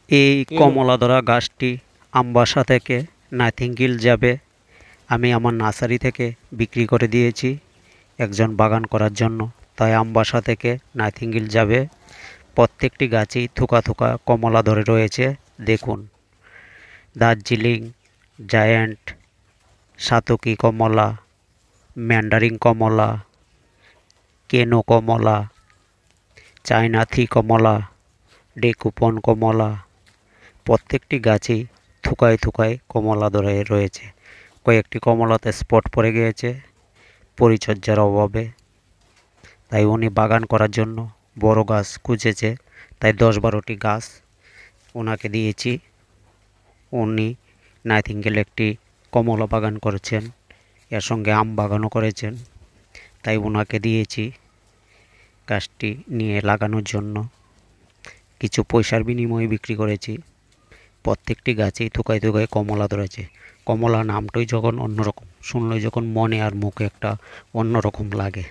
এই কমলাধরা গাছটি আমবাসা থেকে নাইটিঙ্গেল যাবে। আমি আমার নার্সারি থেকে বিক্রি করে দিয়েছি একজন বাগান করার জন্য, তাই আমবাসা থেকে নাইটিঙ্গেল যাবে। প্রত্যেকটি গাছেই থোকা থোকা কমলা ধরে রয়েছে। দেখুন, দার্জিলিং জায়ান্ট, সাতকি কমলা, ম্যান্ডারিন কমলা, কেনো কমলা, চায়না থি কমলা, ডেকুপন কমলা, প্রত্যেকটি গাছেই থোকায় থোকায় কমলা ধরে রয়েছে। কয়েকটি কমলাতে স্পট পড়ে গিয়েছে পরিচর্যার অভাবে, তাই উনি বাগান করার জন্য বড় গাছ খুঁজেছে, তাই ১০-১২টি গাছ ওনাকে দিয়েছি। উনি নাইটিঙ্গেল একটি কমলা বাগান করেছেন, এর সঙ্গে আম বাগানও করেছেন, তাই ওনাকে দিয়েছি গাছটি নিয়ে লাগানোর জন্য। কিছু পয়সার বিনিময়ে বিক্রি করেছি। প্রত্যেকটি গাছেই থোকায় থোকায় কমলা ধরেছে। কমলা নামটাই যখন অন্যরকম, শুনলে যখন মনে আর মুখে একটা অন্যরকম লাগে।